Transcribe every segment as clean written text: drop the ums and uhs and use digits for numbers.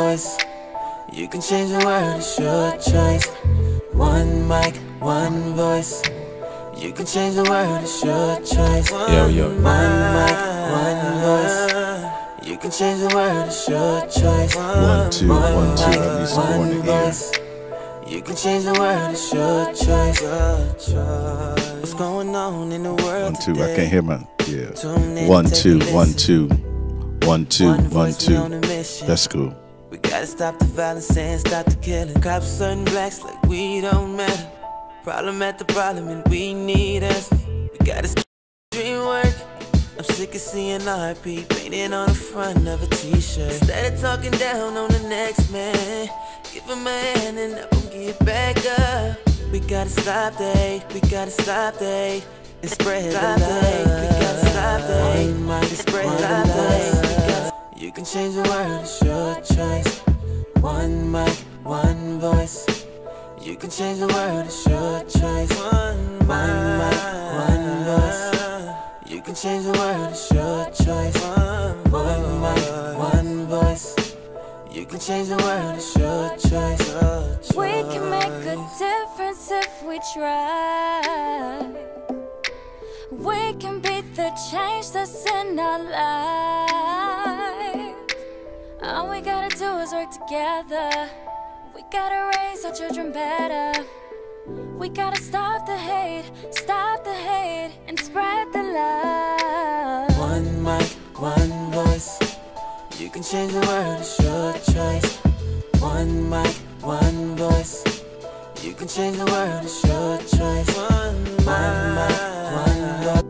voice. You can change the world, it's your choice. One mic, one voice. You can change the world, it's your choice. Yo. One mic, one voice. You can change the world, it's your choice. 1 2 1 2. I need some more in the ear. You can change the world, it's your choice. What's going on in the world 1 2. today? I can't hear my 1 2 1 2 1 2 1 2. That's cool. We gotta stop the violence and stop the killing. Cops certain blacks like we don't matter. Problem at the problem and we need us. We gotta dream work. I'm sick of seeing RP painted on the front of a t-shirt. Instead of talking down on the next man, give him a hand and help him get back up. We gotta stop the hate, we gotta stop the hate and spread the love. We gotta stop the hate and spread the love. You can change the world, it's your choice. One mic, one voice. You can change the world, it's your choice. One mic, one voice. You can change the world, it's your choice. One mic, one voice. You can change the world, it's your choice. We can make a difference if we try. We can be the change that's in our lives. All we gotta do is work together. We gotta raise our children better. We gotta stop the hate and spread the love. One mic, one voice. You can change the world, it's your choice. One mic, one voice. You can change the world, it's your choice. One mic, one voice.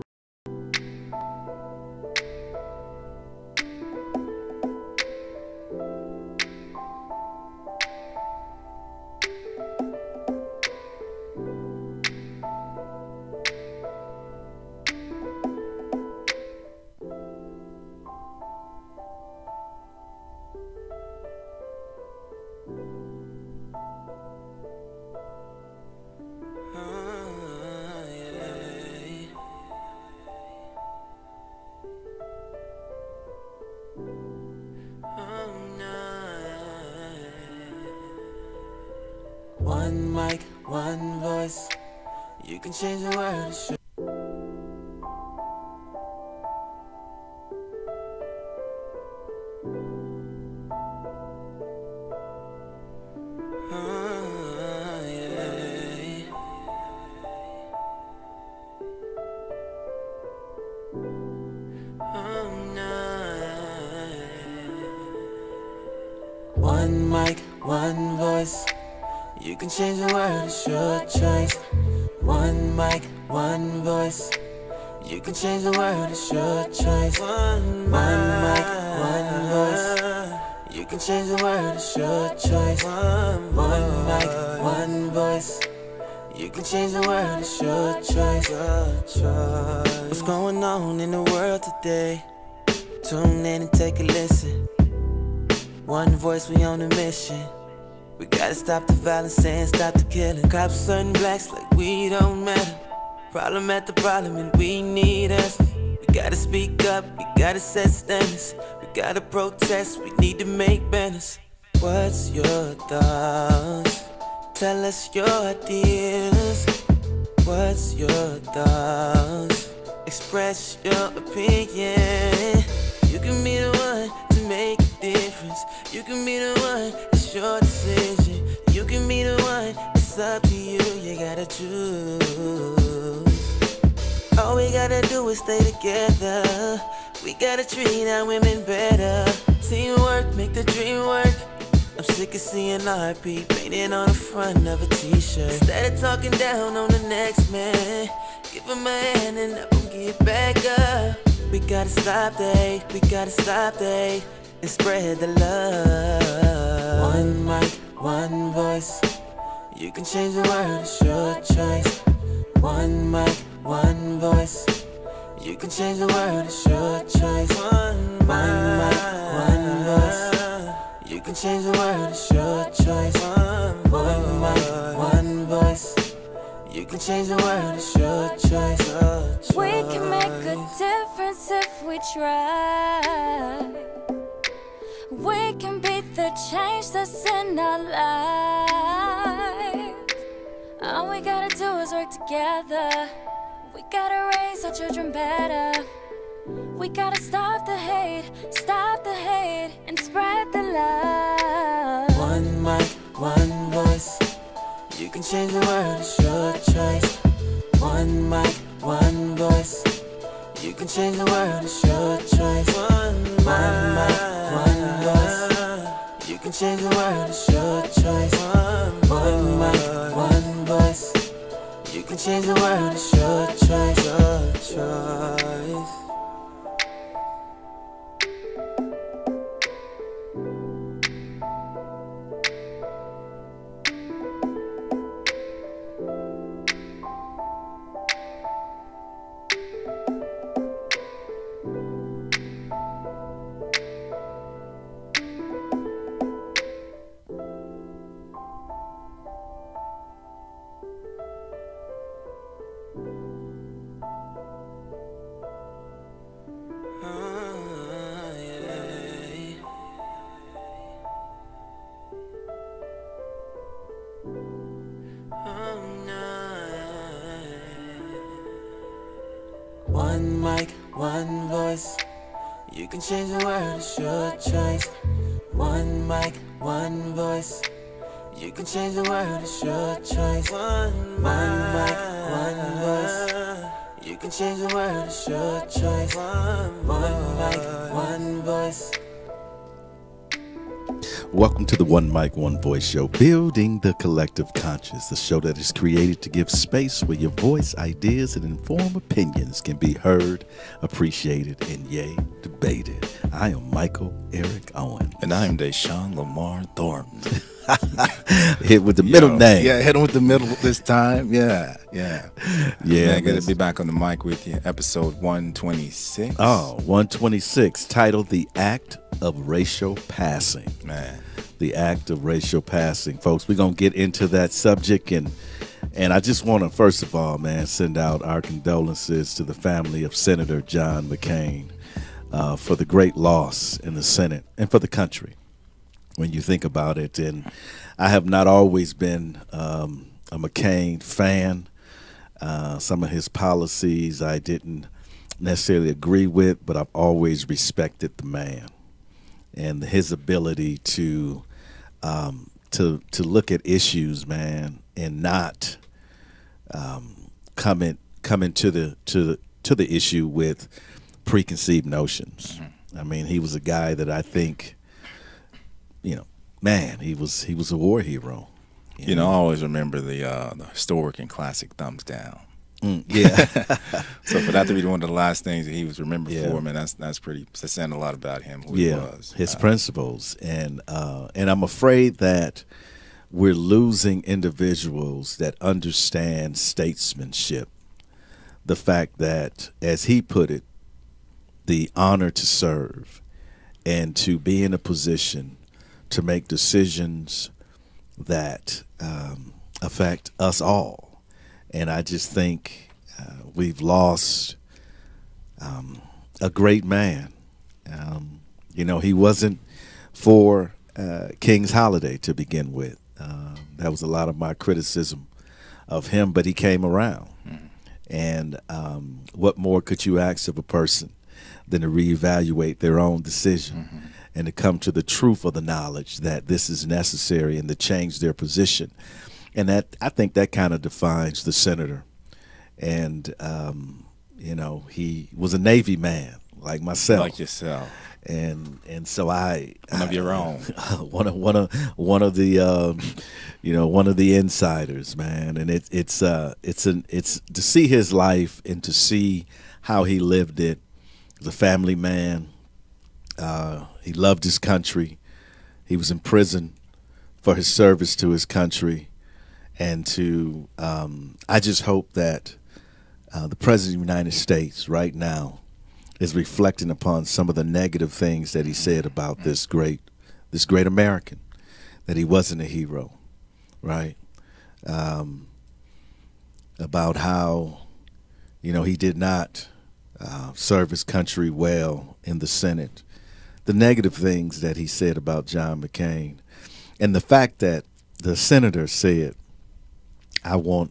One mic, one voice. You can change the world, it's your One mic, one voice. You can change the world, it's your choice. One mic, one voice. You can change the world, it's your choice. One mic, one voice. You can change the world, it's your choice. One mic, one voice. You can change the world, it's your choice. What's going on in the world today? Tune in and take a listen. One voice, we on a mission. We gotta stop the violence and stop the killing. Cops certain blacks like we don't matter. Problem at the problem and we need us. We gotta speak up, we gotta set standards. We gotta protest, we need to make banners. What's your thoughts? Tell us your ideas. What's your thoughts? Express your opinion. You can be the one to make a difference. You can be the one, it's your decision. You can be the one, it's up to you. You gotta choose. All we gotta do is stay together. We gotta treat our women better. Teamwork, make the dream work. I'm sick of seeing RP painted on the front of a t-shirt. Instead of talking down on the next man, give him a hand and help him get back up. We gotta stop the hate, we gotta stop the hate and spread the love. One mic, one voice. You can change the world, it's your choice. One mic, one voice. You can change the world, it's your choice. One mic, one voice. You can change the world, it's your choice. One mic, one voice. You can change the world, it's your choice. We can make a difference if we try. We can be the change that's in our lives. All we gotta do is work together. We gotta raise our children better. We gotta stop the hate, and spread the love. One mic, one voice. You can change the world, it's your choice. One mic, one voice. You can change the world, it's your choice. One mic, one voice. You can change the world, it's your choice. One mic, one voice. You can change the world, it's your choice. Your choice. One mic, one voice. You can change the world, it's your choice. One mic, one voice. You can change the world, it's your choice. One mic, one voice. You can change the world, it's your choice. One mic, one voice. Welcome to the One Mic, One Voice show, building the collective conscious, the show that is created to give space where your voice, ideas, and informed opinions can be heard, appreciated, and yea, debated. I am Michael Eric Owen. And I'm Deshaun Lamar Thornton. Hit with the middle name. Yeah, hit him with the middle this time. Yeah. Man, Good to be back on the mic with you. Episode 126. Oh, 126, titled The Act of Racial Passing. Man. The act of racial passing. Folks, we're going to get into that subject. And I just want to, first of all, man, send out our condolences to the family of Senator John McCain for the great loss in the Senate and for the country when you think about it. And I have not always been a McCain fan. Some of his policies I didn't necessarily agree with, but I've always respected the man and his ability to look at issues, man, and not come into the issue with preconceived notions. Mm-hmm. I mean, he was a guy that I think, man, he was a war hero. You know, I always remember the historic and classic thumbs down. Yeah. So for that to be one of the last things that he was remembered for, man, that's pretty saying a lot about him, who he was. His principles. And I'm afraid that we're losing individuals that understand statesmanship. The fact that, as he put it, the honor to serve and to be in a position to make decisions that affect us all. And I just think we've lost a great man. He wasn't for King's Holiday to begin with. That was a lot of my criticism of him, but he came around. Mm-hmm. And what more could you ask of a person than to reevaluate their own decision and to come to the truth of the knowledge that this is necessary and to change their position. And that, I think, that kind of defines the senator. And, he was a Navy man like myself. Like yourself. And so one of your own. one of the insiders, man. And it's to see his life and to see how he lived it. He was a family man. He loved his country. He was in prison for his service to his country. And I just hope that the President of the United States right now is reflecting upon some of the negative things that he said about this great American, that he wasn't a hero, right? About how, he did not serve his country well in the Senate, the negative things that he said about John McCain, and the fact that the senator said, I want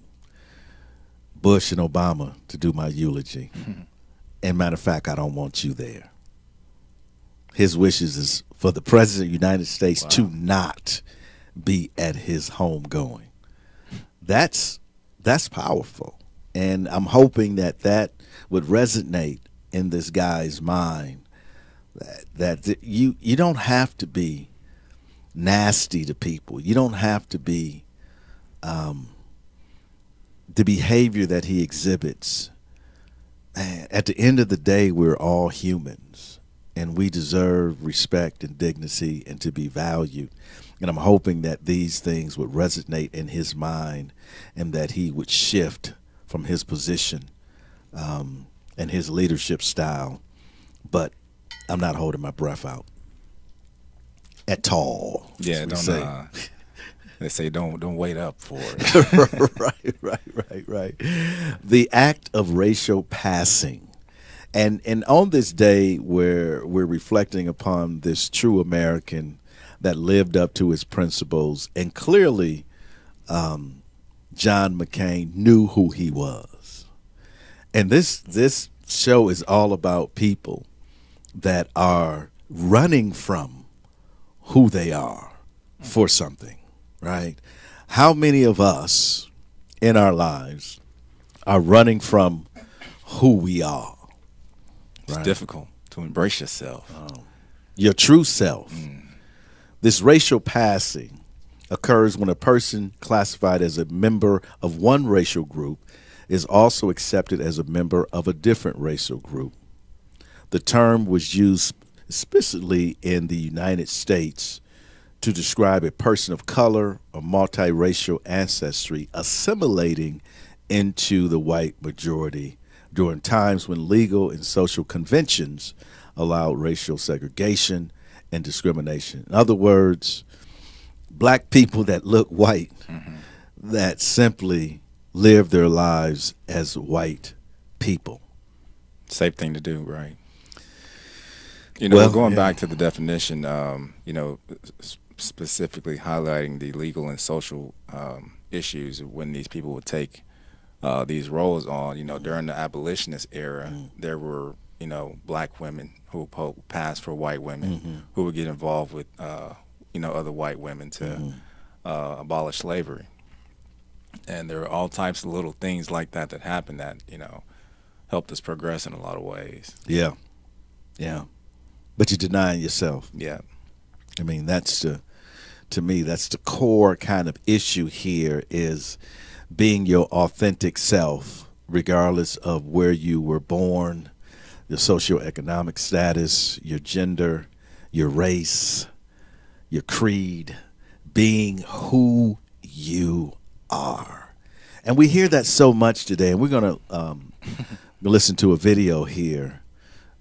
Bush and Obama to do my eulogy. And matter of fact, I don't want you there. His wishes is for the President of the United States to not be at his homegoing. That's powerful. And I'm hoping that would resonate in this guy's mind, that you don't have to be nasty to people. You don't have to be the behavior that he exhibits. Man, at the end of the day, we're all humans, and we deserve respect and dignity and to be valued. And I'm hoping that these things would resonate in his mind and that he would shift from his position and his leadership style. But I'm not holding my breath out at all. Yeah, they say don't wait up for it. Right. The act of racial passing. And on this day where we're reflecting upon this true American that lived up to his principles, and clearly John McCain knew who he was. And this show is all about people that are running from who they are for something, right? How many of us in our lives are running from who we are? It's difficult to embrace yourself. Your true self. This racial passing occurs when a person classified as a member of one racial group is also accepted as a member of a different racial group. The term was used especially in the United States to describe a person of color or multiracial ancestry assimilating into the white majority during times when legal and social conventions allowed racial segregation and discrimination. In other words, black people that look white, that simply live their lives as white people. Safe thing to do, right? You know, going back to the definition, specifically highlighting the legal and social issues when these people would take these roles on, during the abolitionist era, there were, black women who passed for white women who would get involved with, other white women to abolish slavery. And there are all types of little things like that happened that, helped us progress in a lot of ways. Yeah. But you're denying yourself. Yeah. I mean, to me, that's the core kind of issue here, is being your authentic self, regardless of where you were born, your socioeconomic status, your gender, your race, your creed, being who you are. And we hear that so much today, and we're going to listen to a video here.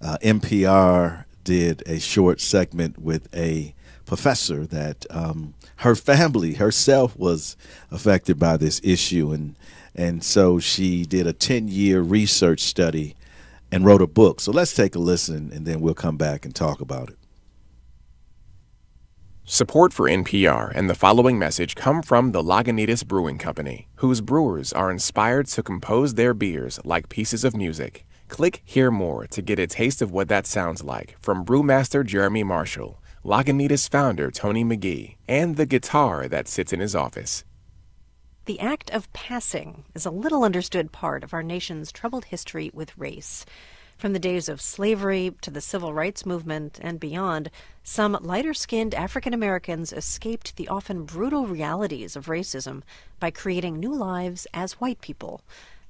NPR did a short segment with a professor that her family herself was affected by this issue, and so she did a 10-year research study and wrote a book. So let's take a listen, and then we'll come back and talk about it. Support for NPR and the following message come from the Lagunitas Brewing Company, whose brewers are inspired to compose their beers like pieces of music. Click Hear More to get a taste of what that sounds like from brewmaster Jeremy Marshall, Lagunitas founder Tony McGee, and the guitar that sits in his office. The act of passing is a little understood part of our nation's troubled history with race. From the days of slavery to the civil rights movement and beyond, some lighter-skinned African Americans escaped the often brutal realities of racism by creating new lives as white people.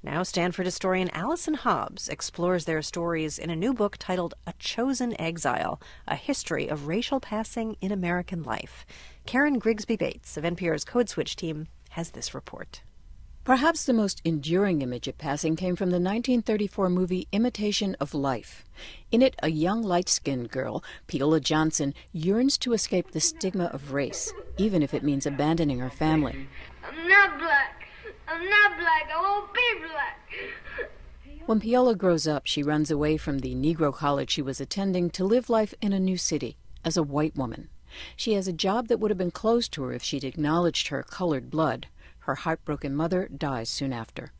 Now Stanford historian Allison Hobbs explores their stories in a new book titled A Chosen Exile, A History of Racial Passing in American Life. Karen Grigsby Bates of NPR's Code Switch team has this report. Perhaps the most enduring image of passing came from the 1934 movie Imitation of Life. In it, a young light-skinned girl, Peola Johnson, yearns to escape the stigma of race, even if it means abandoning her family. I'm not black. I'm not black. I won't be black. When Piola grows up, she runs away from the Negro college she was attending to live life in a new city as a white woman. She has a job that would have been closed to her if she'd acknowledged her colored blood. Her heartbroken mother dies soon after.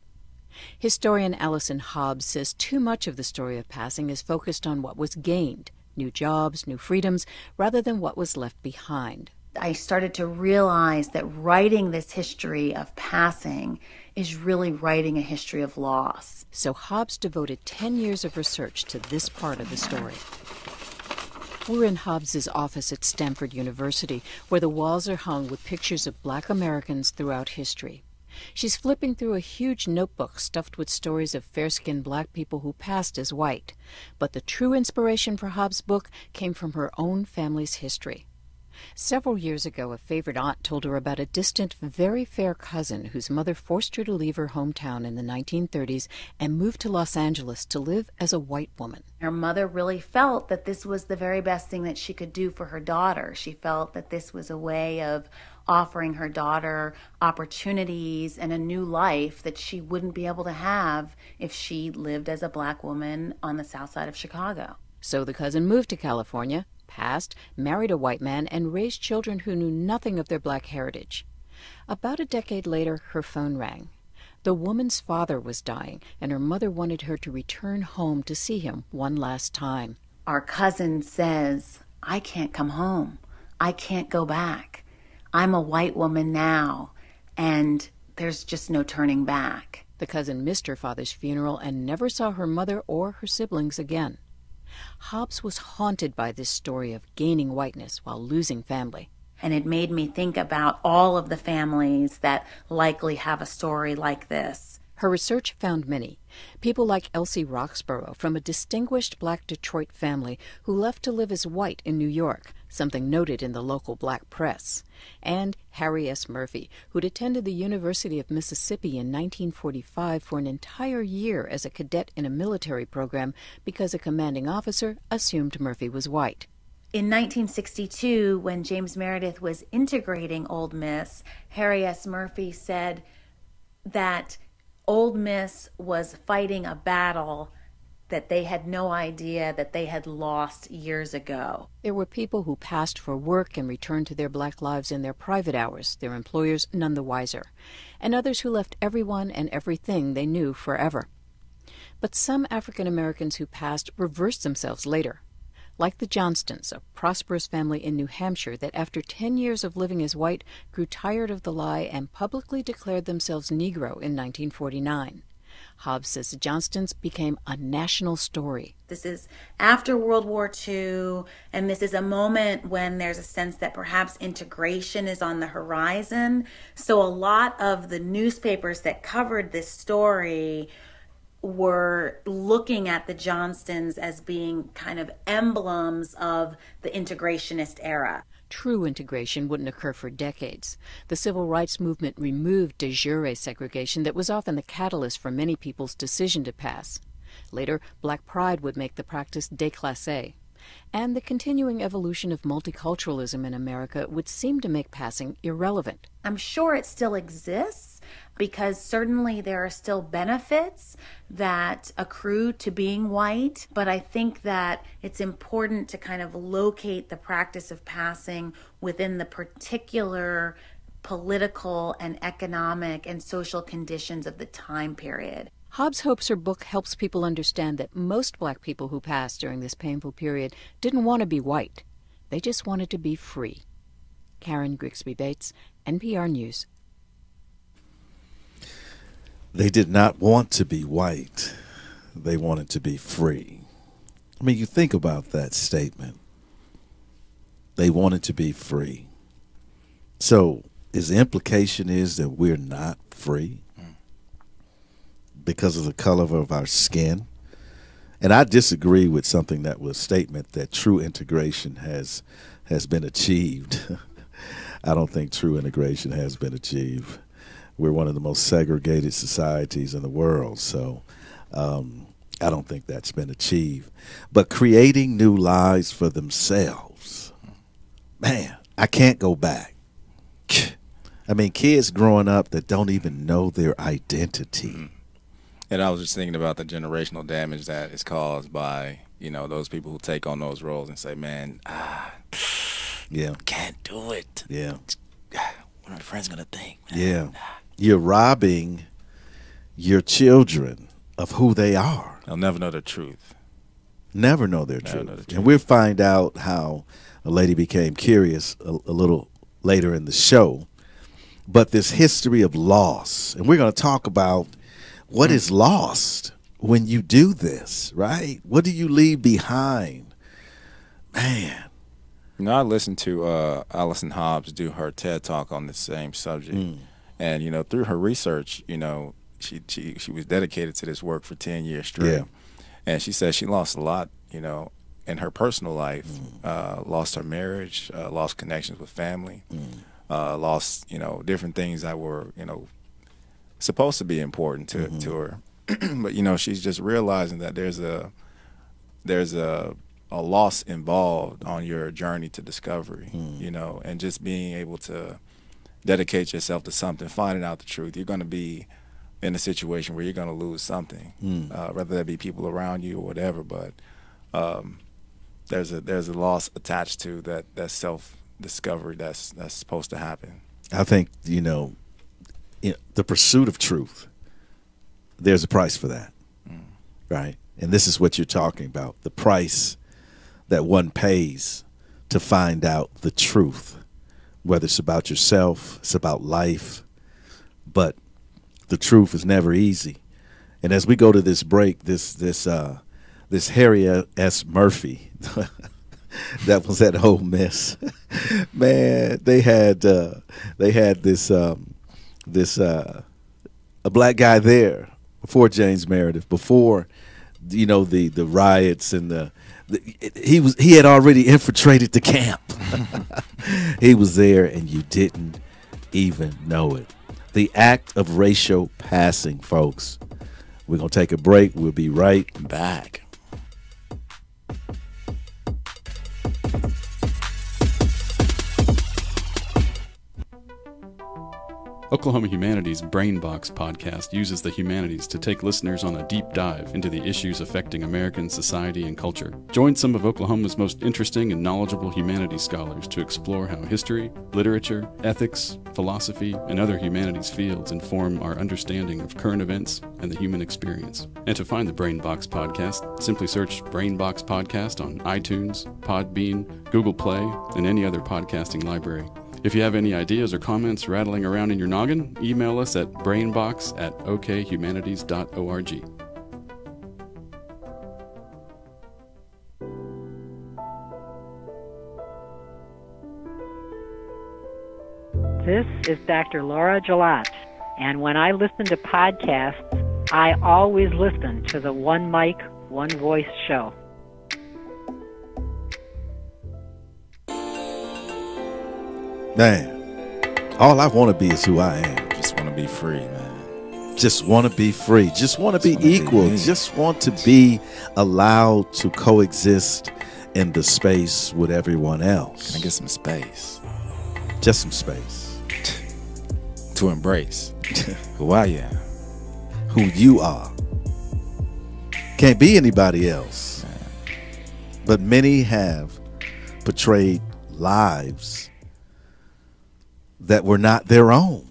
Historian Allison Hobbs says too much of the story of passing is focused on what was gained, new jobs, new freedoms, rather than what was left behind. I started to realize that writing this history of passing is really writing a history of loss. So Hobbs devoted 10 years of research to this part of the story. We're in Hobbs's office at Stanford University, where the walls are hung with pictures of Black Americans throughout history. She's flipping through a huge notebook stuffed with stories of fair-skinned Black people who passed as white. But the true inspiration for Hobbs' book came from her own family's history. Several years ago, a favorite aunt told her about a distant, very fair cousin whose mother forced her to leave her hometown in the 1930s and moved to Los Angeles to live as a white woman. Her mother really felt that this was the very best thing that she could do for her daughter. She felt that this was a way of offering her daughter opportunities and a new life that she wouldn't be able to have if she lived as a Black woman on the south side of Chicago. So the cousin moved to California, passed, married a white man, and raised children who knew nothing of their Black heritage. About a decade later, her phone rang. The woman's father was dying, and her mother wanted her to return home to see him one last time. Our cousin says, "I can't come home. I can't go back. I'm a white woman now, and there's just no turning back." The cousin missed her father's funeral and never saw her mother or her siblings again. Hobbs was haunted by this story of gaining whiteness while losing family. And it made me think about all of the families that likely have a story like this. Her research found many. People like Elsie Roxborough from a distinguished Black Detroit family who left to live as white in New York, something noted in the local Black press. And Harry S. Murphy, who'd attended the University of Mississippi in 1945 for an entire year as a cadet in a military program because a commanding officer assumed Murphy was white. In 1962, when James Meredith was integrating Ole Miss, Harry S. Murphy said that Ole Miss was fighting a battle that they had no idea that they had lost years ago. There were people who passed for work and returned to their Black lives in their private hours, their employers none the wiser, and others who left everyone and everything they knew forever. But some African Americans who passed reversed themselves later. Like the Johnstons, a prosperous family in New Hampshire that after 10 years of living as white grew tired of the lie and publicly declared themselves Negro in 1949. Hobbs says the Johnstons became a national story. This is after World War II, and this is a moment when there's a sense that perhaps integration is on the horizon. So a lot of the newspapers that covered this story were looking at the Johnstons as being kind of emblems of the integrationist era. True integration wouldn't occur for decades. The civil rights movement removed de jure segregation that was often the catalyst for many people's decision to pass. Later, Black pride would make the practice déclassé. And the continuing evolution of multiculturalism in America would seem to make passing irrelevant. I'm sure it still exists because certainly there are still benefits that accrue to being white, but I think that it's important to kind of locate the practice of passing within the particular political and economic and social conditions of the time period. Hobbs hopes her book helps people understand that most Black people who passed during this painful period didn't want to be white. They just wanted to be free. Karen Grigsby Bates, NPR News. They did not want to be white. They wanted to be free. I mean, you think about that statement. They wanted to be free. So, the implication is that we're not free because of the color of our skin? And I disagree with something that was statement that true integration has been achieved. I don't think true integration has been achieved. We're one of the most segregated societies in the world, so I don't think that's been achieved. But creating new lives for themselves, man, I can't go back. I mean, kids growing up that don't even know their identity. And I was just thinking about the generational damage that is caused by, those people who take on those roles and say, man, Yeah. can't do it. Yeah. What are my friends going to think? Man? Yeah. You're robbing your children of who they are. They'll never know the truth. Never know their truth. And we'll find out how a lady became curious a little later in the show. But this history of loss, and we're going to talk about what is lost when you do this, right? What do you leave behind? Man. I listened to Allison Hobbs do her TED Talk on the same subject. And, through her research, she was dedicated to this work for 10 years straight. Yeah. And she said she lost a lot, in her personal life, lost her marriage, lost connections with family, lost, different things that were, supposed to be important to her. But, she's just realizing that there's a loss involved on your journey to discovery, and just being able to dedicate yourself to something, finding out the truth. You're going to be in a situation where you're going to lose something, whether that be people around you or whatever. But there's a loss attached to that self-discovery that's supposed to happen. I think, the pursuit of truth, there's a price for that, right? And this is what you're talking about, the price that one pays to find out the truth, whether it's about yourself, it's about life, but the truth is never easy. And as we go to this break, this Harry S. Murphy, that was at Ole Miss, man, they had this a black guy there before James Meredith, before the riots and he had already infiltrated the camp. He was there and you didn't even know it. The act of racial passing, folks. We're going to take a break. We'll be right back. Oklahoma Humanities Brainbox podcast uses the humanities to take listeners on a deep dive into the issues affecting American society and culture. Join some of Oklahoma's most interesting and knowledgeable humanities scholars to explore how history, literature, ethics, philosophy, and other humanities fields inform our understanding of current events and the human experience. And to find the Brainbox podcast, simply search Brainbox Podcast on iTunes, Podbean, Google Play, and any other podcasting library. If you have any ideas or comments rattling around in your noggin, email us at brainbox@okhumanities.org. This is Dr. Laura Gillot, and when I listen to podcasts, I always listen to the One Mic, One Voice show. Man, all I want to be is who I am. Just want to be free, man. Just want to be free. Just want to be equal. Just want to be allowed to coexist in the space with everyone else. Can I get some space? Just some space. To embrace who I am. Who you are. Can't be anybody else. Man. But many have portrayed lives that were not their own.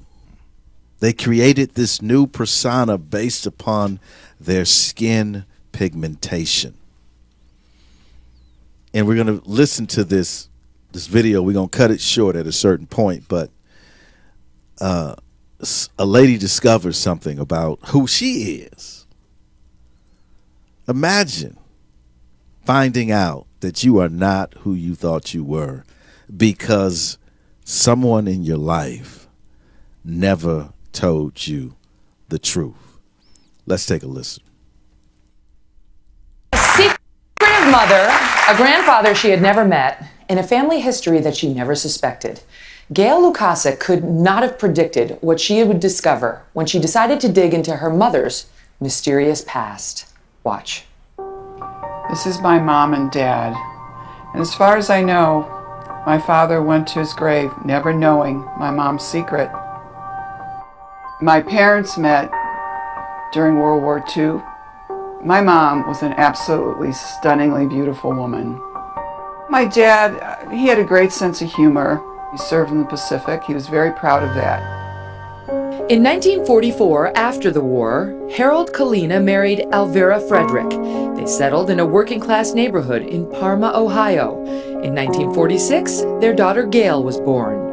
They created this new persona based upon their skin pigmentation. And we're going to listen to this video. We're going to cut it short at a certain point, but a lady discovers something about who she is. Imagine finding out that you are not who you thought you were because someone in your life never told you the truth. Let's take a listen. A secretive mother, a grandfather she had never met, and a family history that she never suspected. Gail Lukasa could not have predicted what she would discover when she decided to dig into her mother's mysterious past. Watch. This is my mom and dad. And as far as I know, my father went to his grave never knowing my mom's secret. My parents met during World War II. My mom was an absolutely stunningly beautiful woman. My dad, he had a great sense of humor. He served in the Pacific. He was very proud of that. In 1944, after the war, Harold Kalina married Alvera Frederick. They settled in a working-class neighborhood in Parma, Ohio. In 1946, their daughter Gail was born.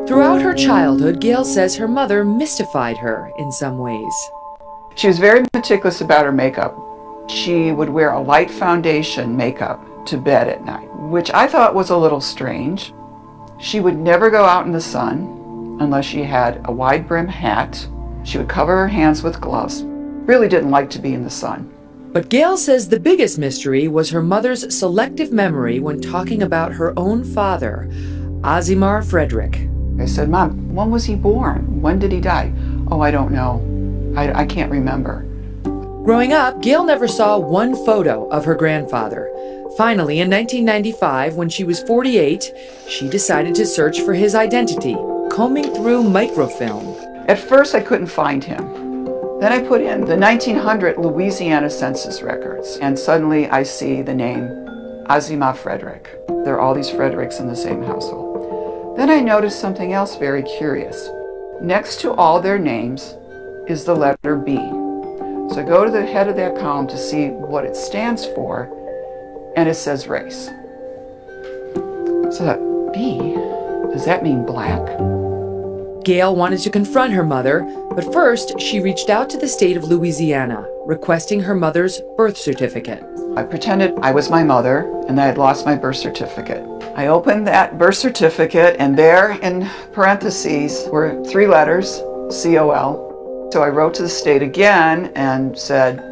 Throughout her childhood, Gail says her mother mystified her in some ways. She was very meticulous about her makeup. She would wear a light foundation makeup to bed at night, which I thought was a little strange. She would never go out in the sun unless she had a wide brim hat. She would cover her hands with gloves. Really didn't like to be in the sun. But Gail says the biggest mystery was her mother's selective memory when talking about her own father, Azimar Frederick. I said, Mom, when was he born? When did he die? Oh, I don't know. I can't remember. Growing up, Gail never saw one photo of her grandfather. Finally, in 1995, when she was 48, she decided to search for his identity, combing through microfilm. At first, I couldn't find him. Then I put in the 1900 Louisiana census records, and suddenly I see the name Azimar Frederick. There are all these Fredericks in the same household. Then I noticed something else very curious. Next to all their names is the letter B. So I go to the head of that column to see what it stands for, and it says race. So I thought, B? Does that mean black? Gail wanted to confront her mother, but first she reached out to the state of Louisiana, requesting her mother's birth certificate. I pretended I was my mother and that I had lost my birth certificate. I opened that birth certificate, and there in parentheses were 3 letters, COL. So I wrote to the state again and said,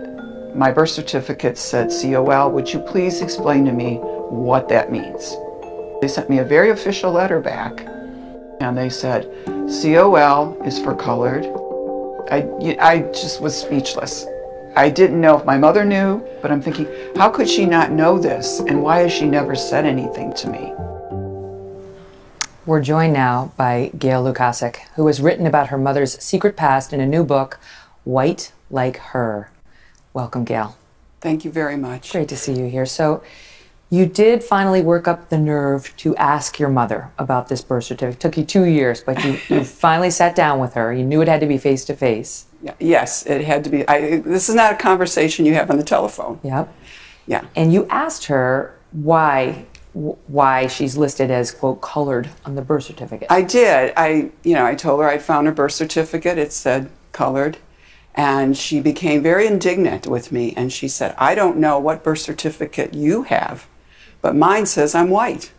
my birth certificate said COL. Would you please explain to me what that means? They sent me a very official letter back, and they said, COL is for colored. I just was speechless. I didn't know if my mother knew, but I'm thinking, how could she not know this? And why has she never said anything to me? We're joined now by Gail Lukasik, who has written about her mother's secret past in a new book, White Like Her. Welcome, Gail. Thank you very much. Great to see you here. So you did finally work up the nerve to ask your mother about this birth certificate. It took you 2 years, but you finally sat down with her. You knew it had to be face-to-face. Yes, it had to be. This is not a conversation you have on the telephone. Yep. Yeah. And you asked her why she's listed as, quote, colored on the birth certificate. I did. I told her I'd found her birth certificate. It said colored. And she became very indignant with me. And she said, I don't know what birth certificate you have, but mine says I'm white.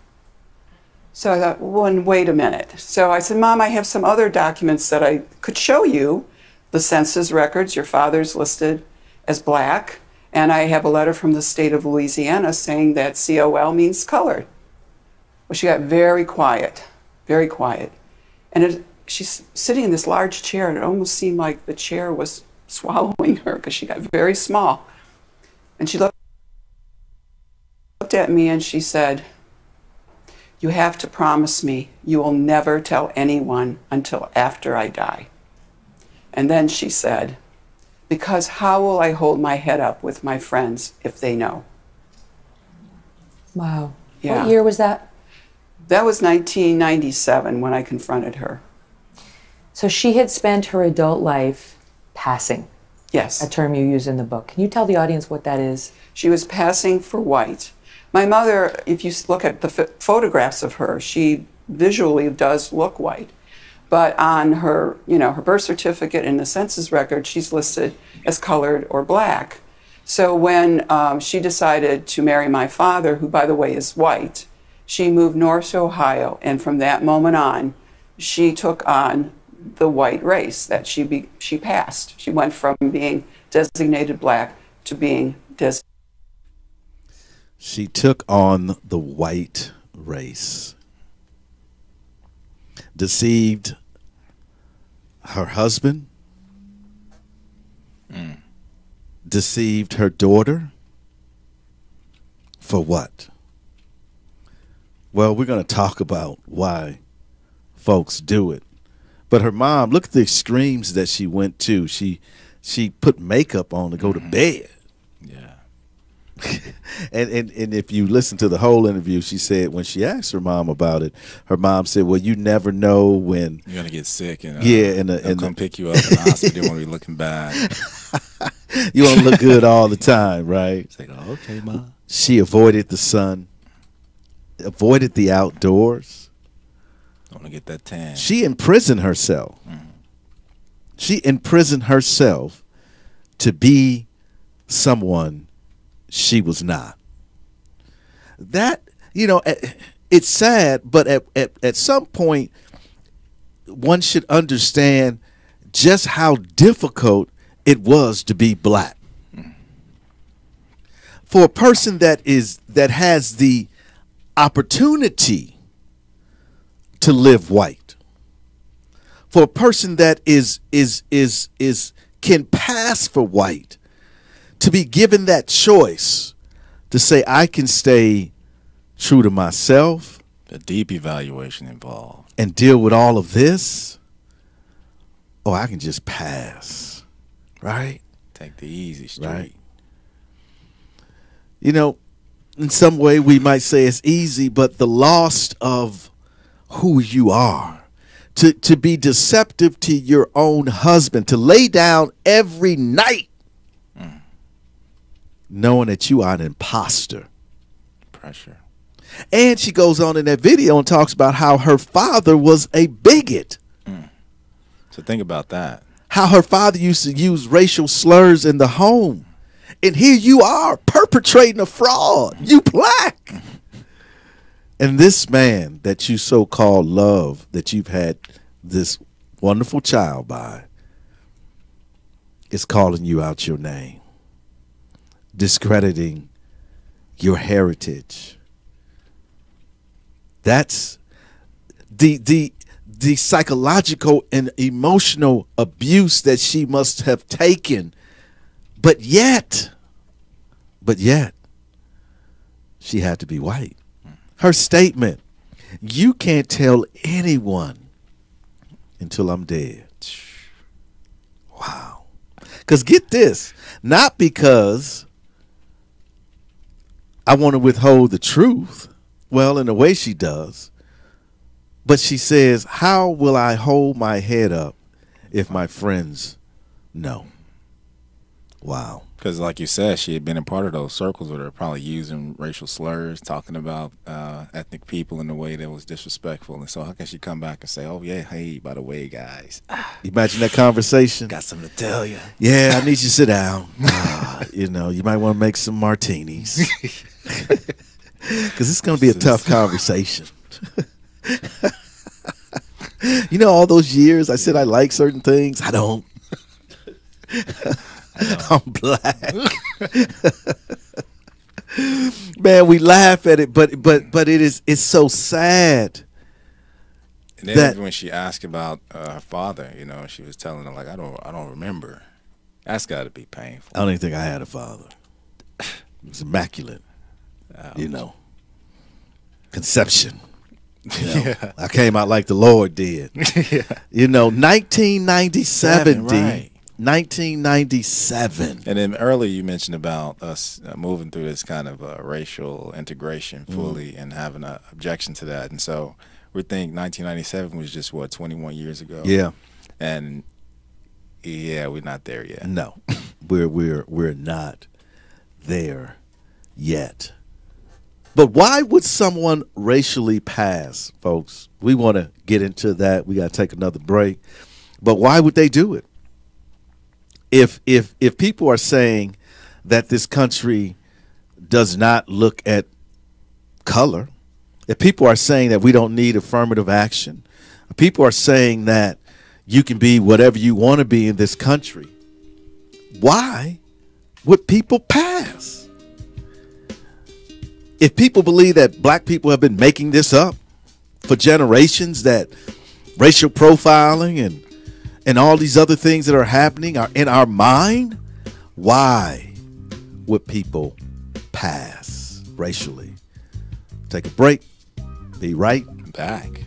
So I thought, well, wait a minute. So I said, Mom, I have some other documents that I could show you. The census records, your father's listed as black. And I have a letter from the state of Louisiana saying that COL means colored. Well, she got very quiet, very quiet. And she's sitting in this large chair, and it almost seemed like the chair was swallowing her because she got very small. And she looked at me and she said, you have to promise me you will never tell anyone until after I die. And then she said, because how will I hold my head up with my friends if they know? Wow. Yeah. What year was that? That was 1997 when I confronted her. So she had spent her adult life passing. Yes. A term you use in the book. Can you tell the audience what that is? She was passing for white. My mother, if you look at the photographs of her, she visually does look white. But on her, her birth certificate and the census record, she's listed as colored or black. So when she decided to marry my father, who, by the way, is white, she moved north to Ohio, and from that moment on, she took on the white race that she passed. She went from being designated black to being designated. She took on the white race. Deceived her husband, deceived her daughter. For what? Well, we're going to talk about why folks do it. But her mom, look at the extremes that she went to. She she put makeup on to go to bed. Yeah. And if you listen to the whole interview, she said when she asked her mom about it, her mom said, well, you never know when you're going to get sick and and come pick you up in the hospital. You want to be looking bad. You want to look good all the time, right? It's like, oh, okay, Mom. She avoided the sun, avoided the outdoors. I want to get that tan. She imprisoned herself. She imprisoned herself to be someone she was not. That, you know, it's sad, but at some point, one should understand just how difficult it was to be black. For a person that has the opportunity to live white, for a person that can pass for white, to be given that choice to say, I can stay true to myself. The deep evaluation involved. And deal with all of this. Or I can just pass. Right? Take the easy street. Right. You know, in some way we might say it's easy, but the loss of who you are, to be deceptive to your own husband, to lay down every night knowing that you are an imposter. Pressure. And she goes on in that video and talks about how her father was a bigot. So think about that. How her father used to use racial slurs in the home. And here you are perpetrating a fraud. You black. And this man that you so-called love, that you've had this wonderful child by, is calling you out your name, discrediting your heritage. That's the psychological and emotional abuse that she must have taken. But yet, she had to be white. Her statement, you can't tell anyone until I'm dead. Wow. Because get this, not because I want to withhold the truth. Well, in a way she does. But she says, how will I hold my head up if my friends know? Wow. Because like you said, she had been a part of those circles where they're probably using racial slurs, talking about ethnic people in a way that was disrespectful. And so how can she come back and say, oh, yeah, hey, by the way, guys. Imagine that conversation. Got something to tell you. Yeah, I need you to sit down. You know, you might want to make some martinis. Because it's going to be a tough conversation. You know, all those years I said I like certain things. I don't. I'm black. Man, we laugh at it, but it's so sad. And then when she asked about her father, you know, she was telling her like, I don't remember. That's got to be painful. I don't even think I had a father. It was immaculate. You know, conception. You know, yeah. I came out like the Lord did. Yeah. You know, 1997, right. 1997. And then earlier you mentioned about us moving through this kind of racial integration fully and having an objection to that. And so we think 1997 was just, 21 years ago? Yeah. And, yeah, we're not there yet. No, we're not there yet. But why would someone racially pass, folks? We want to get into that. We got to take another break. But why would they do it? If people are saying that this country does not look at color, if people are saying that we don't need affirmative action, if people are saying that you can be whatever you want to be in this country, why would people pass? If people believe that black people have been making this up for generations, that racial profiling and all these other things that are happening are in our mind, why would people pass racially? Take a break. Be right back.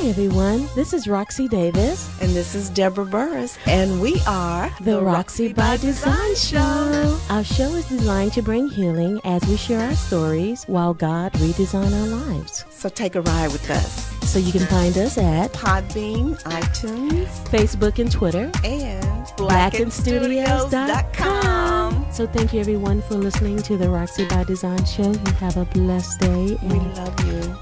Hi, everyone. This is Roxy Davis. And this is Deborah Burris. And we are the Roxy by Design Show. Our show is designed to bring healing as we share our stories while God redesign our lives. So take a ride with us. So you can find us at Podbean, iTunes, Facebook and Twitter, and blackenstudios.com. So thank you, everyone, for listening to the Roxy by Design Show. You have a blessed day. We love you.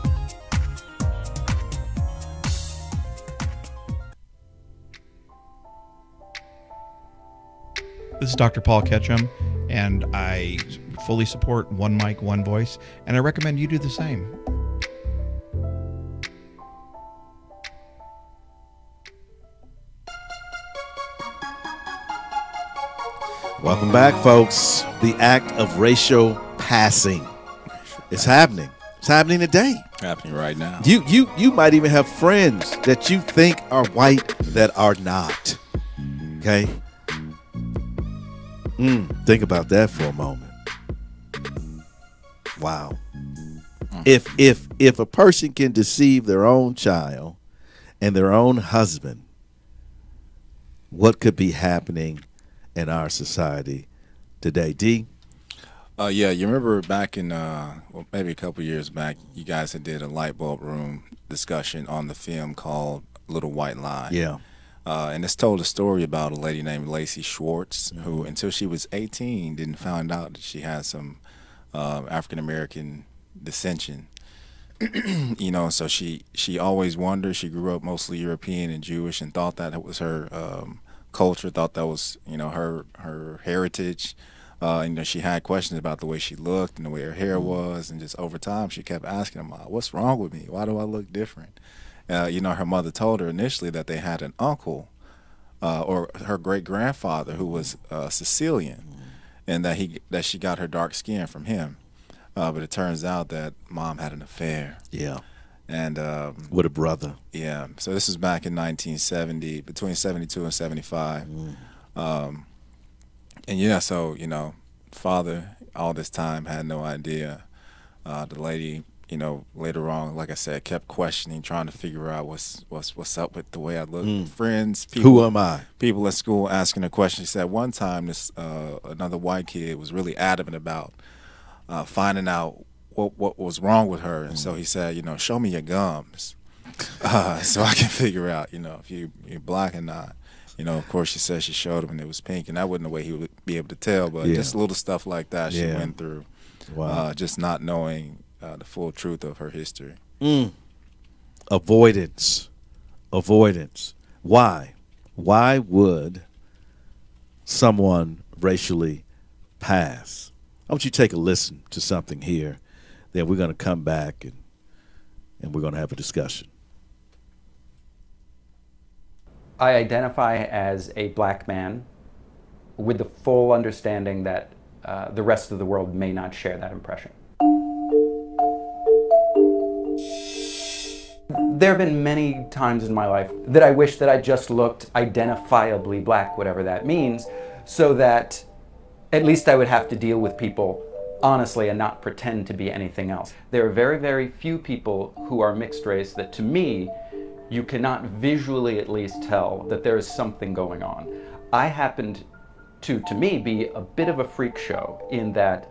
This is Dr. Paul Ketchum, and I fully support One Mic, One Voice, and I recommend you do the same. Welcome back, folks. The act of racial passing is happening. It's happening today. Happening right now. You might even have friends that you think are white that are not. Okay? Think about that for a moment. Wow. If a person can deceive their own child and their own husband, what could be happening in our society today? D? Yeah, you remember back in, maybe a couple years back, you guys had did a light bulb room discussion on the film called Little White Lie. Yeah. And it's told a story about a lady named Lacey Schwartz, who until she was 18 didn't find out that she had some African-American dissension. You know, so she always wondered. She grew up mostly European and Jewish and thought that it was her culture, thought that was, you know, her heritage. You know, she had questions about the way she looked and the way her hair was, and just over time she kept asking them, what's wrong with me? Why do I look different? You know, her mother told her initially that they had an uncle or her great-grandfather who was Sicilian, and that she got her dark skin from him. But it turns out that mom had an affair. Yeah. And with a brother. Yeah. So this was back in 1970, between 72 and 75. And yeah, so, you know, father all this time had no idea. The lady, you know, later on, like I said, kept questioning, trying to figure out what's up with the way I look. Friends, people, who am I? People at school asking her questions. She said one time this another white kid was really adamant about finding out what was wrong with her, and so he said, you know, show me your gums, so I can figure out, you know, if you're black or not. You know, of course, she said she showed him and it was pink, and that wasn't the way he would be able to tell. But just little stuff like that she went through, just not knowing the full truth of her history. Avoidance. Why would someone racially pass? I want you to take a listen to something here. Then we're going to come back and we're going to have a discussion. I identify as a black man with the full understanding that the rest of the world may not share that impression. There have been many times in my life that I wish that I just looked identifiably black, whatever that means, so that at least I would have to deal with people honestly and not pretend to be anything else. There are very, very few people who are mixed race that, to me, you cannot visually at least tell that there is something going on. I happened to me, be a bit of a freak show in that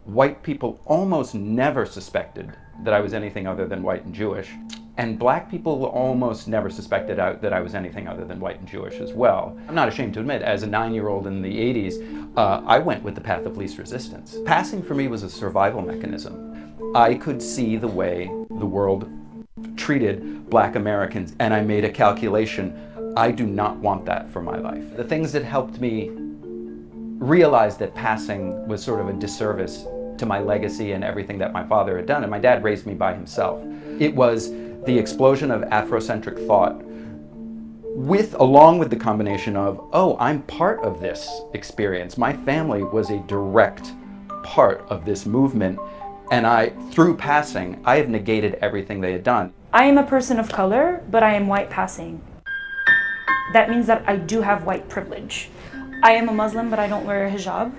white people almost never suspected that I was anything other than white and Jewish, and black people almost never suspected that I was anything other than white and Jewish as well. I'm not ashamed to admit, as a 9-year-old in the 80s, I went with the path of least resistance. Passing for me was a survival mechanism. I could see the way the world treated black Americans, and I made a calculation. I do not want that for my life. The things that helped me realize that passing was sort of a disservice to my legacy and everything that my father had done, and my dad raised me by himself. It was the explosion of Afrocentric thought along with the combination of, oh, I'm part of this experience. My family was a direct part of this movement, and through passing, I have negated everything they had done. I am a person of color, but I am white passing. That means that I do have white privilege. I am a Muslim, but I don't wear a hijab.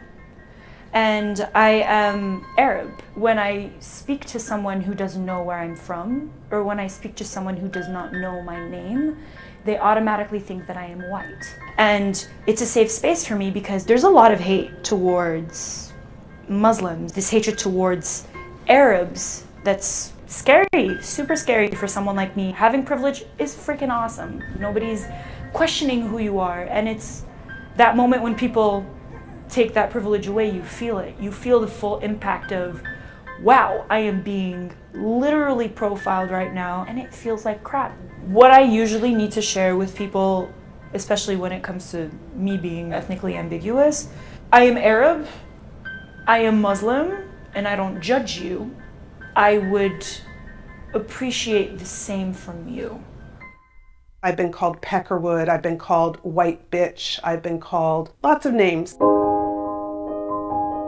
and I am Arab. When I speak to someone who doesn't know where I'm from, or when I speak to someone who does not know my name, they automatically think that I am white. And it's a safe space for me because there's a lot of hate towards Muslims, this hatred towards Arabs that's scary, super scary for someone like me. Having privilege is freaking awesome. Nobody's questioning who you are, and it's that moment when people take that privilege away, you feel it. You feel the full impact of, wow, I am being literally profiled right now, and it feels like crap. What I usually need to share with people, especially when it comes to me being ethnically ambiguous, I am Arab, I am Muslim, and I don't judge you. I would appreciate the same from you. I've been called Peckerwood, I've been called white bitch, I've been called lots of names.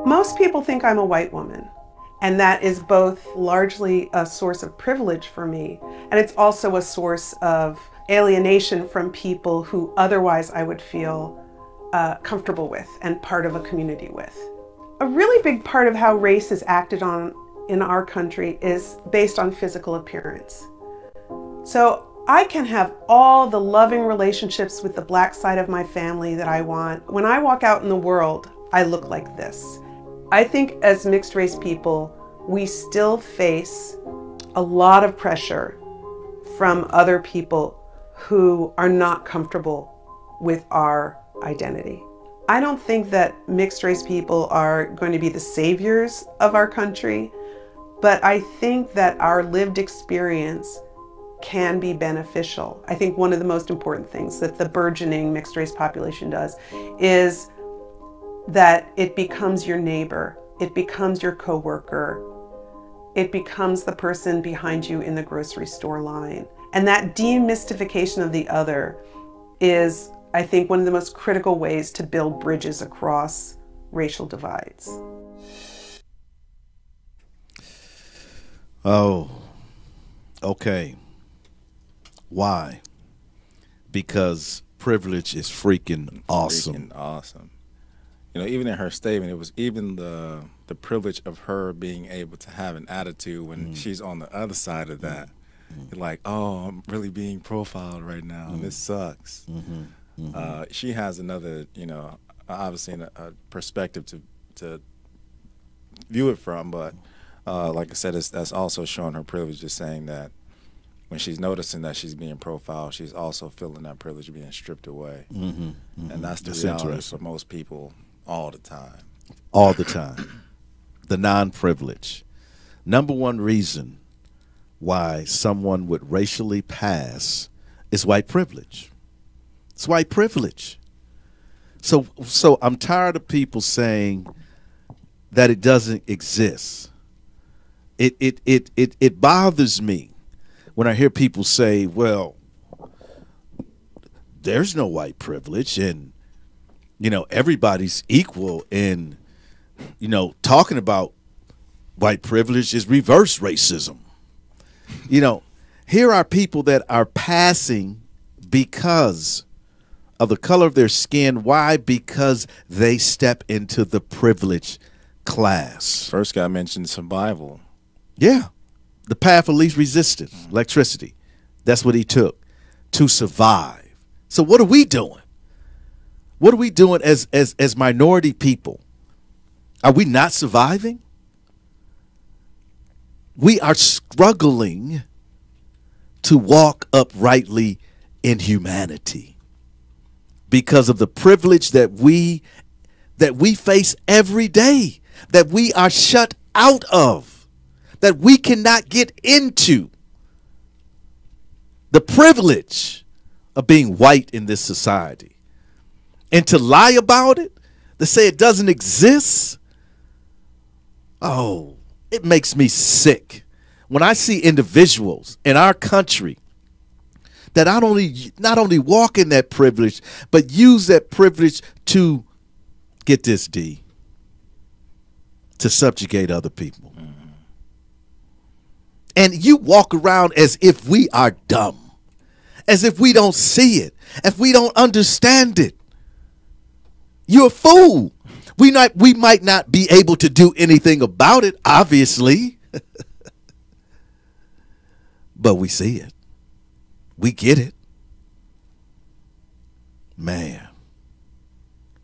Most people think I'm a white woman, and that is both largely a source of privilege for me, and it's also a source of alienation from people who otherwise I would feel comfortable with and part of a community with. A really big part of how race is acted on in our country is based on physical appearance. So I can have all the loving relationships with the Black side of my family that I want. When I walk out in the world, I look like this. I think as mixed race people, we still face a lot of pressure from other people who are not comfortable with our identity. I don't think that mixed race people are going to be the saviors of our country, but I think that our lived experience can be beneficial. I think one of the most important things that the burgeoning mixed race population does is that it becomes your neighbor, it becomes your coworker, it becomes the person behind you in the grocery store line. And that demystification of the other is, I think, one of the most critical ways to build bridges across racial divides. Oh, okay. Why? Because privilege is freaking awesome. Freaking awesome. You know, even in her statement, it was even the privilege of her being able to have an attitude when she's on the other side of that. Like, oh, I'm really being profiled right now, and this sucks. She has another, you know, obviously a perspective to view it from, but like I said, that's also showing her privilege, just saying that when she's noticing that she's being profiled, she's also feeling that privilege being stripped away. And that's the reality for most people all the time. All the time. The non-privilege. Number one reason why someone would racially pass is white privilege. It's white privilege. So I'm tired of people saying that it doesn't exist. It bothers me when I hear people say, well, there's no white privilege and, you know, everybody's equal, and, you know, talking about white privilege is reverse racism. You know, here are people that are passing because of the color of their skin. Why? Because they step into the privileged class. First guy mentioned survival. Yeah. The path of least resistance, electricity. That's what he took to survive. So what are we doing? What are we doing as minority people? Are we not surviving? We are struggling to walk uprightly in humanity because of the privilege that we face every day, that we are shut out of, that we cannot get into. The privilege of being white in this society. And to lie about it, to say it doesn't exist, oh, it makes me sick when I see individuals in our country that not only walk in that privilege, but use that privilege to, get this, D, to subjugate other people. And you walk around as if we are dumb, as if we don't see it, if we don't understand it. You're a fool. We might not be able to do anything about it, obviously. But we see it. We get it. Man.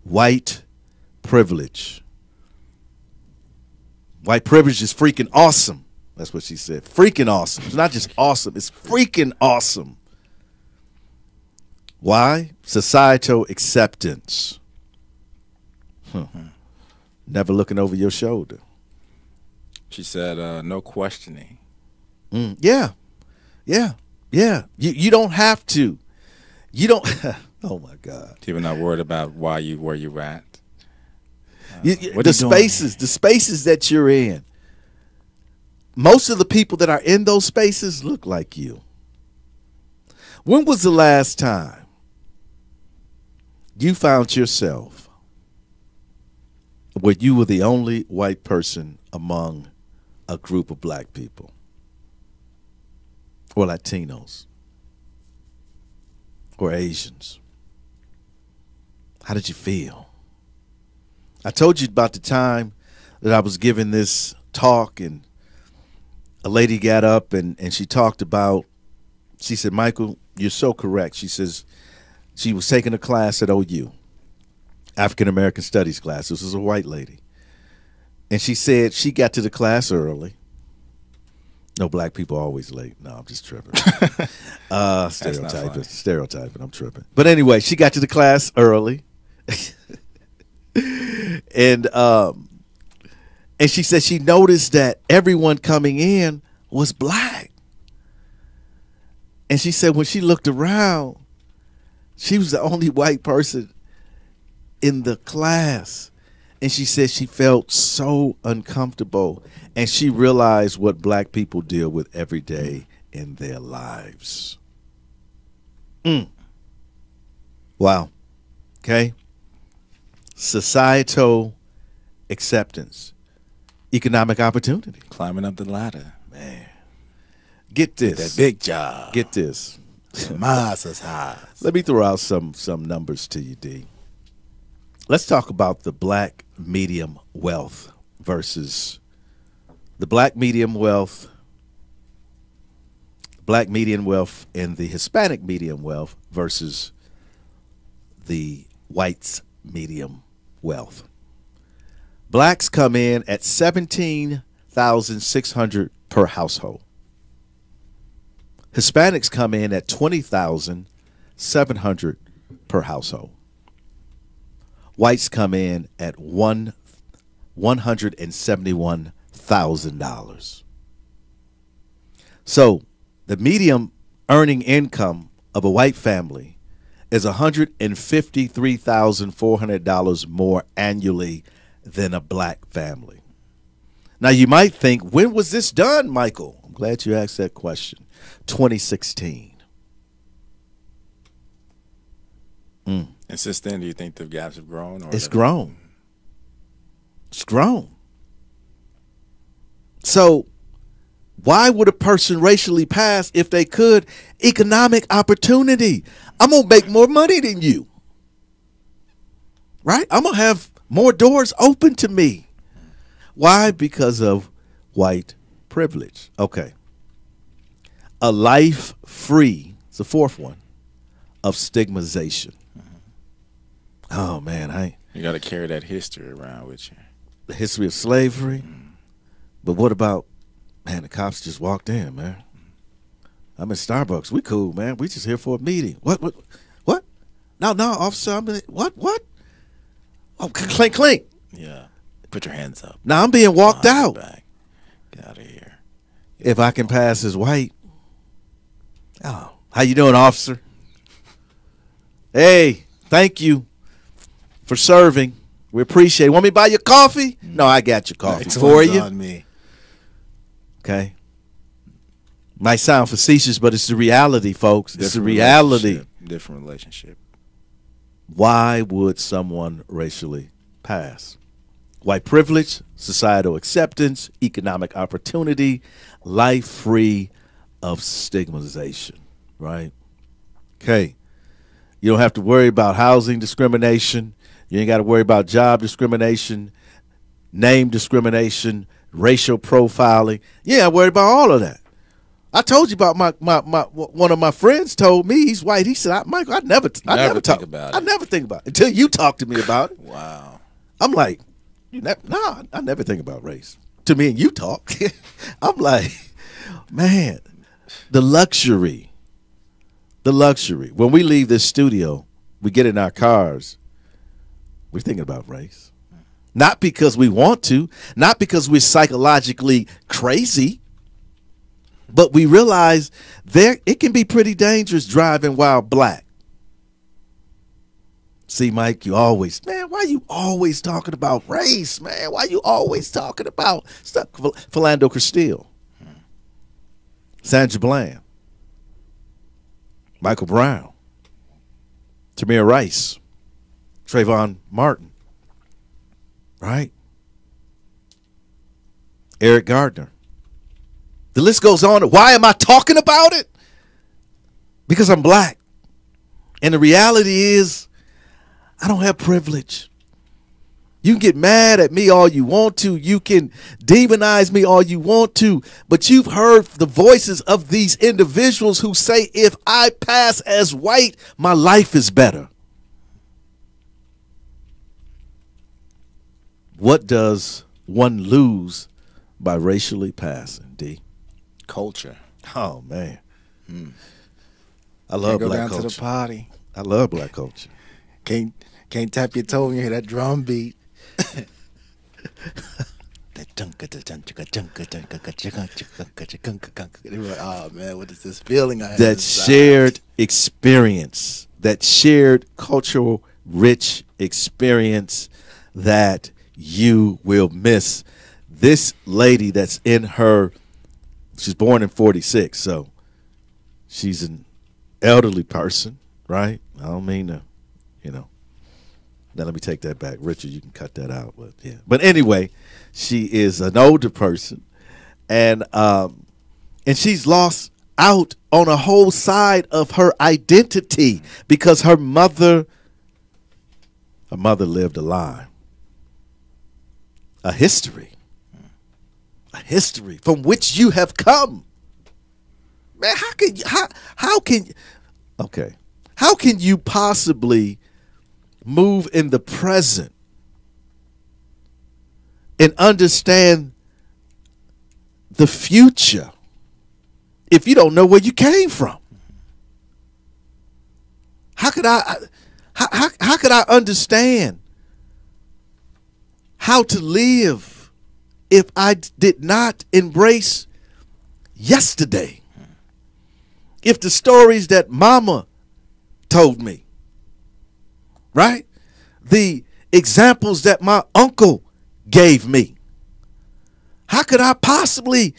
White privilege. White privilege is freaking awesome. That's what she said. Freaking awesome. It's not just awesome. It's freaking awesome. Why? Societal acceptance. Never looking over your shoulder. She said, no questioning. Yeah. You don't have to. You don't. Oh my God. People not worried about where you're at. The spaces that you're in. Most of the people that are in those spaces look like you. When was the last time you found yourself where you were the only white person among a group of black people or Latinos or Asians? How did you feel? I told you about the time that I was giving this talk and a lady got up and she talked about, she said, Michael, you're so correct. She says she was taking a class at OU, African American Studies class. This was a white lady. And she said she got to the class early. No, black people are always late. No, I'm just tripping. Stereotyping. I'm tripping. But anyway, she got to the class early. And she said she noticed that everyone coming in was black. And she said when she looked around, she was the only white person in the class. And she said she felt so uncomfortable. And she realized what black people deal with every day in their lives. Wow. Okay. Societal acceptance. Economic opportunity. Climbing up the ladder. Man. Get this. That big job. Get this. Masses high. Let me throw out some numbers to you, D. Let's talk about the black medium wealth versus the black medium wealth, and the Hispanic medium wealth versus the whites medium wealth. Blacks come in at $17,600 per household. Hispanics come in at $20,700 per household. Whites come in at $171,000. So the median earning income of a white family is $153,400 more annually than a black family. Now you might think, when was this done, Michael? I'm glad you asked that question. 2016. And since then, do you think the gaps have grown? Or it's grown. It's grown. So why would a person racially pass if they could? Economic opportunity. I'm going to make more money than you. Right? I'm going to have more doors open to me. Why? Because of white privilege. Okay. A life free, it's the fourth one, of stigmatization. Oh, man. You got to carry that history around with you. The history of slavery. But what about, man, the cops just walked in, man. I'm at Starbucks. We cool, man. We just here for a meeting. What? No, officer. What? Oh, clink, clink. Yeah. Put your hands up. Now I'm being walked out. Get out of here. If I can pass as white. Oh, how you doing, officer? Hey, thank you for serving. We appreciate it. Want me to buy your coffee? No, I got your coffee for you. On me. Okay. Might sound facetious, but it's the reality, folks. It's the reality. Different relationship. Why would someone racially pass? White privilege, societal acceptance, economic opportunity, life free of stigmatization, right? Okay. You don't have to worry about housing discrimination. You ain't got to worry about job discrimination, name discrimination, racial profiling. You ain't got to worry about all of that. I told you about my one of my friends told me, he's white. He said, Michael, I never think about it until you talk to me about it. Wow. I'm like, I never think about race. To me and you talk. I'm like, man, the luxury. When we leave this studio, we get in our cars, we're thinking about race. Not because we want to, not because we're psychologically crazy, but we realize it can be pretty dangerous driving while black. See, Mike, why you always talking about race, man? Why you always talking about stuff? Philando Castile, Sandra Bland, Michael Brown, Tamir Rice, Trayvon Martin, right? Eric Gardner. The list goes on. Why am I talking about it? Because I'm black. And the reality is, I don't have privilege. You can get mad at me all you want to. You can demonize me all you want to. But you've heard the voices of these individuals who say, if I pass as white, my life is better. What does one lose by racially passing, D? Culture. Oh, man. I love go black down culture. To the party. I love black culture. Can't tap your toe when you hear that drum beat. Oh man, what is this feeling I have? That shared experience, that shared cultural rich experience that you will miss. This lady that's in her, she's born in 46, so she's an elderly person, right? I don't mean to, Now let me take that back. Richard, you can cut that out. But yeah. But anyway, she is an older person, and she's lost out on a whole side of her identity because her mother lived a lie. A history from which you have come. Man, how can you possibly move in the present and understand the future if you don't know where you came from? How could I understand how to live if I did not embrace yesterday? If the stories that mama told me, right? The examples that my uncle gave me. How could I possibly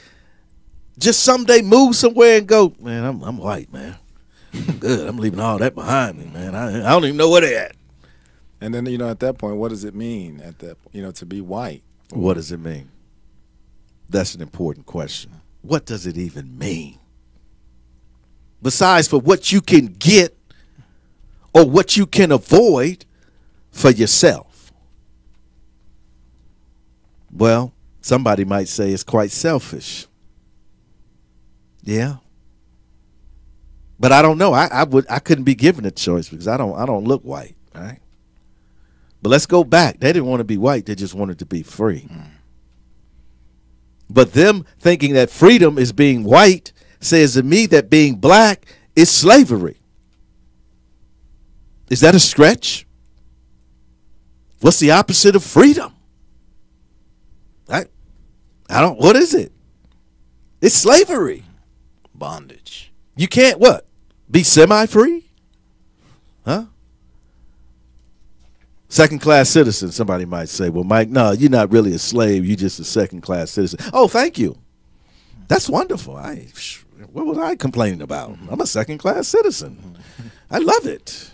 just someday move somewhere and go, man, I'm white, man. I'm good. I'm leaving all that behind me, man. I don't even know where they're at. And then, at that point, what does it mean to be white? What does it mean? That's an important question. What does it even mean? Besides for what you can get or what you can avoid for yourself. Well, somebody might say it's quite selfish. Yeah. But I don't know. I couldn't be given a choice because I don't look white, all right? But let's go back. They didn't want to be white, they just wanted to be free. But them thinking that freedom is being white says to me that being black is slavery. Is that a stretch? What's the opposite of freedom? What is it? It's slavery. Bondage. You can't what? Be semi-free? Huh? Second-class citizen, somebody might say. Well, Mike, no, you're not really a slave. You're just a second-class citizen. Oh, thank you. That's wonderful. What was I complaining about? I'm a second-class citizen. I love it.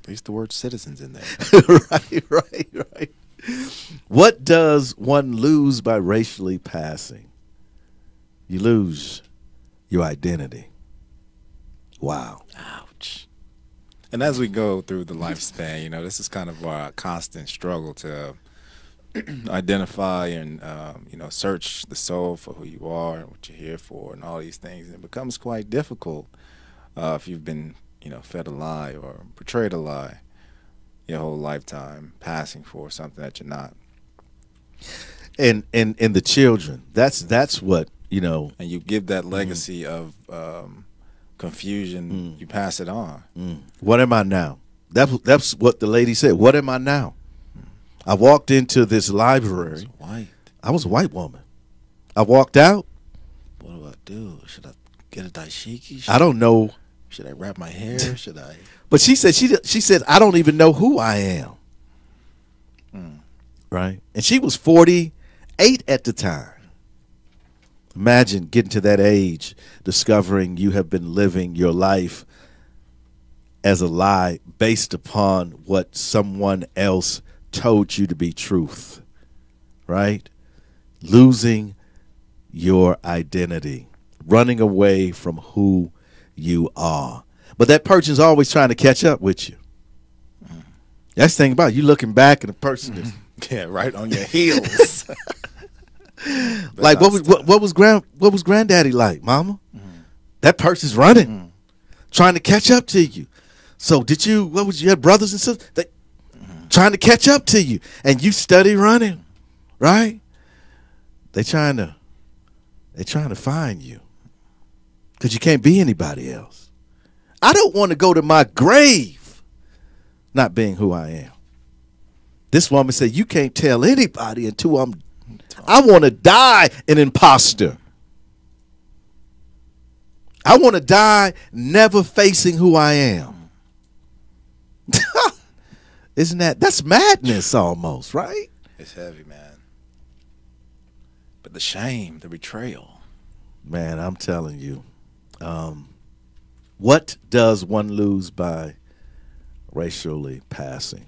There's the word citizens in there. Right. What does one lose by racially passing? You lose your identity. Wow. Ouch. And as we go through the lifespan, this is kind of our constant struggle to identify and search the soul for who you are and what you're here for and all these things. And it becomes quite difficult if you've been fed a lie or portrayed a lie your whole lifetime, passing for something that you're not. And the children, that's what and you give that legacy of confusion. You pass it on. What am I now? That's what the lady said. What am I now? I walked into this library. I was a white woman. I walked out. What do I do? Should I get a dashiki? I don't know. Should I wrap my hair? Should I? But she said I don't even know who I am. Right? And she was 48 at the time. Imagine getting to that age, discovering you have been living your life as a lie based upon what someone else told you to be truth, right? Losing your identity, running away from who you are. But that person's always trying to catch up with you. That's the thing about it. You looking back and the person is right on your heels. Like what was granddaddy like, mama? That person's running, trying to catch up to you. So you had brothers and sisters that trying to catch up to you, and you study running, right? They trying to find you because you can't be anybody else. I don't want to go to my grave not being who I am. This woman said, you can't tell anybody until I want to die an imposter. I want to die never facing who I am. That's madness almost, right? It's heavy, man. But the shame, the betrayal. Man, I'm telling you. What does one lose by racially passing?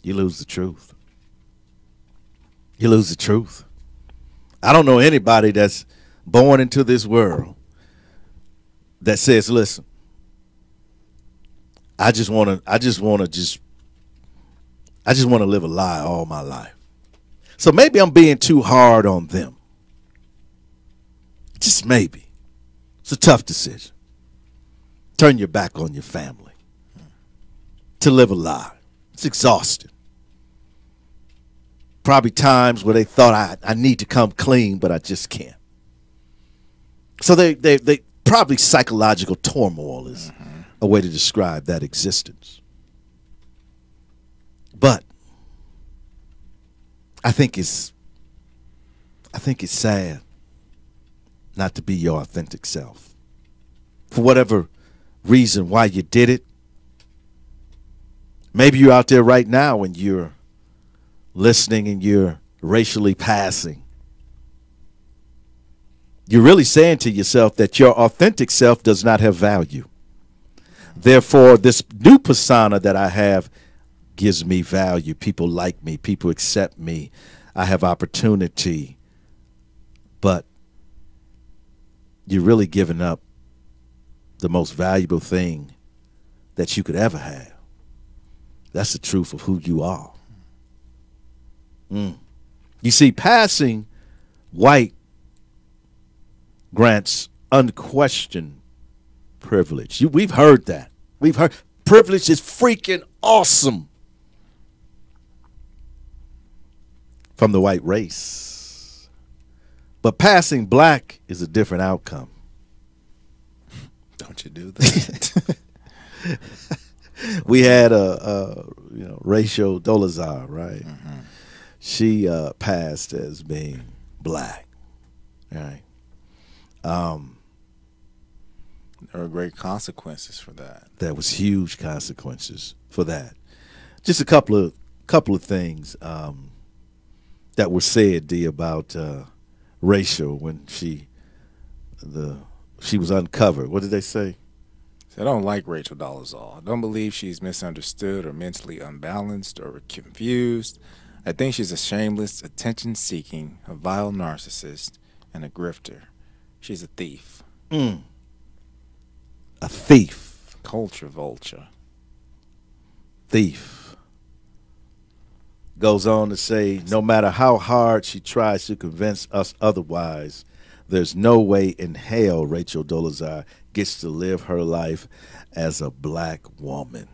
You lose the truth. You lose the truth. I don't know anybody that's born into this world that says, listen, I just want to live a lie all my life. So maybe I'm being too hard on them. Just maybe. It's a tough decision. Turn your back on your family to live a lie. It's exhausting. Probably times where they thought I need to come clean, but I just can't. So they probably psychological turmoil is a way to describe that existence. But I think it's sad not to be your authentic self. For whatever reason why you did it. Maybe you're out there right now and you're listening and you're racially passing. You're really saying to yourself that your authentic self does not have value. Therefore, this new persona that I have gives me value. People like me. People accept me. I have opportunity. But you're really giving up the most valuable thing that you could ever have. That's the truth of who you are. You see, passing white grants unquestioned privilege. We've heard that. We've heard privilege is freaking awesome from the white race. But passing black is a different outcome. Don't you do that? We had Rachel Dolezal, right? She passed as being black, right? There were great consequences for that. There was huge consequences for that. Just a couple of things that were said, D, about Rachel when she was uncovered. What did they say? I don't like Rachel Dolezal. I don't believe she's misunderstood or mentally unbalanced or confused. I think she's a shameless, attention-seeking, a vile narcissist, and a grifter. She's a thief. A thief. Culture vulture. thief. Goes on to say, no matter how hard she tries to convince us otherwise, there's no way in hell Rachel Dolezal gets to live her life as a black woman.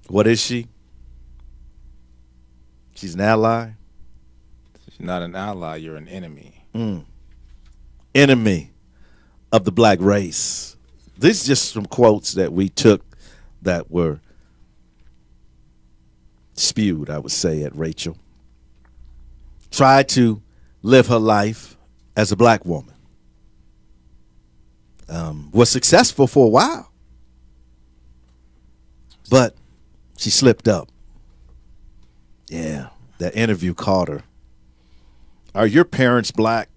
What is she? She's an ally? She's not an ally, you're an enemy. Enemy of the black race. These are just some quotes that we took that were spewed, I would say, at Rachel. Tried to live her life as a black woman. Was successful for a while. But she slipped up. Yeah, that interview caught her. Are your parents black?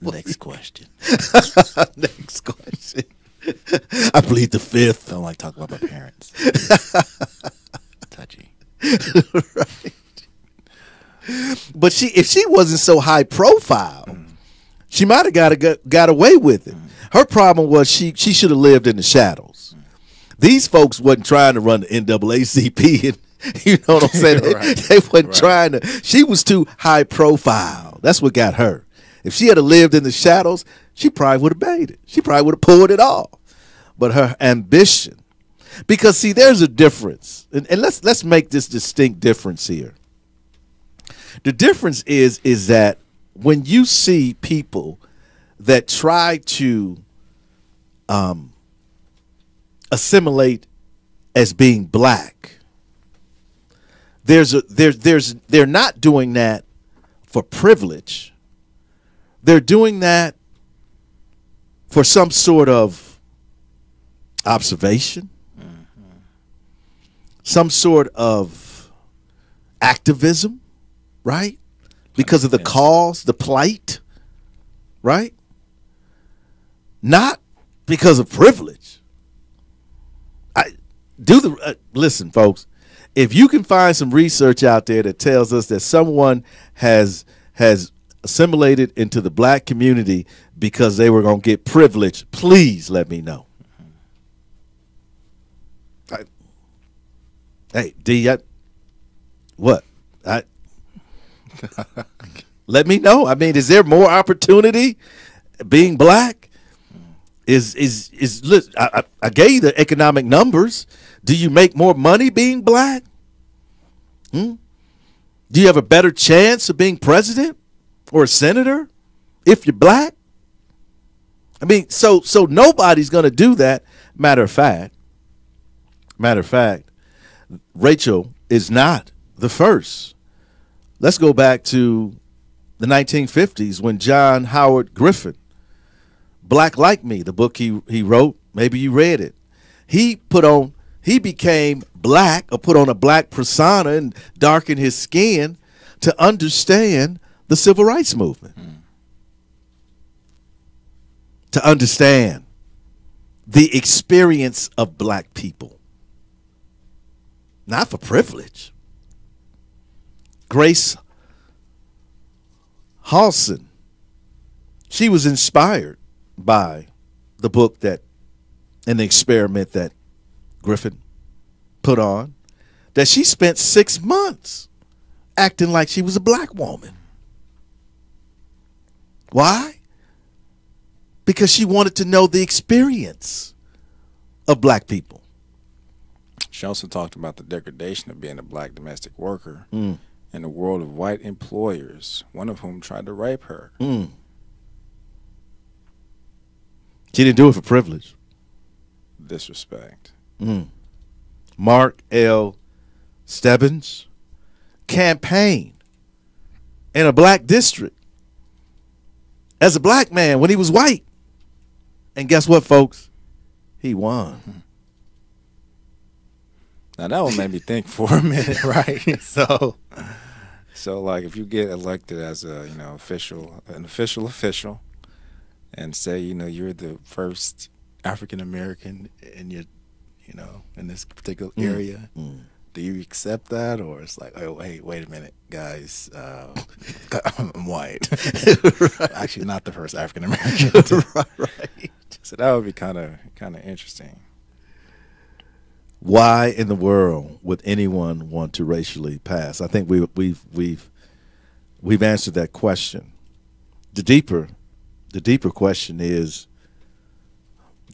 Next question. Next question. I plead the fifth. Don't like talking about my parents. Touchy. Right. But if she wasn't so high profile, she might have got away with it. Her problem was she should have lived in the shadows. These folks wasn't trying to run the NAACP, and you know what I'm saying? They wasn't trying to. She was too high profile. That's what got her. If she had lived in the shadows, she probably would have made it. She probably would have pulled it off. But her ambition, because see, there's a difference, and let's make this distinct difference here. The difference is that when you see people that try to assimilate as being black, they're not doing that for privilege. They're doing that for some sort of observation, some sort of activism, right? Because of the cause, the plight, right? Not because of privilege. Listen, folks. If you can find some research out there that tells us that someone has assimilated into the black community because they were going to get privilege, please let me know. Hey, D, let me know. I mean, is there more opportunity being black? I gave you the economic numbers. Do you make more money being black? Do you have a better chance of being president or a senator if you're black? I mean, so nobody's going to do that. Matter of fact, Rachel is not the first. Let's go back to the 1950s when John Howard Griffin, Black Like Me, the book he wrote, maybe you read it. He became black, or put on a black persona and darkened his skin to understand the civil rights movement. To understand the experience of black people. Not for privilege. Grace Halson, she was inspired by the book and the experiment that Griffin put on, that she spent 6 months acting like she was a black woman. Why? Because she wanted to know the experience of black people. She also talked about the degradation of being a black domestic worker in the world of white employers, one of whom tried to rape her. She didn't do it for privilege. Disrespect. Mark L. Stebbins campaigned in a black district as a black man when he was white. And guess what, folks? He won. Now that one made me think for a minute, right? So like if you get elected as a an official, and say you're the first African American in your in this particular area do you accept that, or it's like, oh, hey, wait a minute, guys, I'm white. Actually, not the first African American. Right. So that would be kind of interesting. Why in the world would anyone want to racially pass? I think we've answered that question. The deeper question is,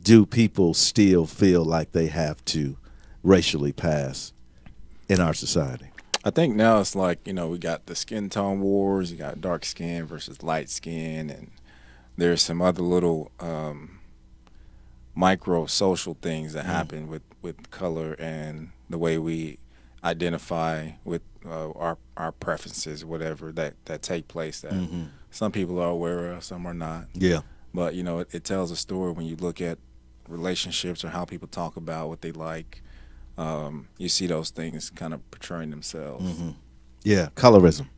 do people still feel like they have to racially pass in our society? I think now it's like, we got the skin tone wars. You got dark skin versus light skin, and there's some other little micro social things that happen with color and the way we identify with our preferences, whatever that take place that some people are aware of, some are not. Yeah. But it tells a story when you look at relationships or how people talk about what they like. You see those things kind of portraying themselves. Mm-hmm. Yeah, colorism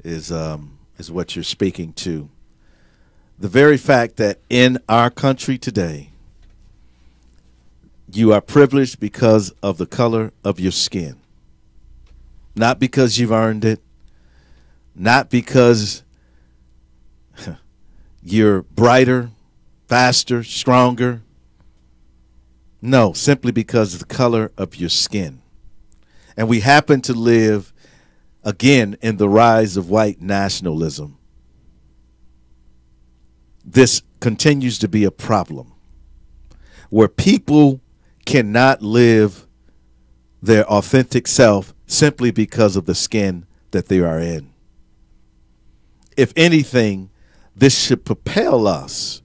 is what you're speaking to. The very fact that in our country today, you are privileged because of the color of your skin. Not because you've earned it, not because you're brighter, faster, stronger. No, simply because of the color of your skin. And we happen to live, again, in the rise of white nationalism. This continues to be a problem where people cannot live their authentic self simply because of the skin that they are in. If anything, this should propel us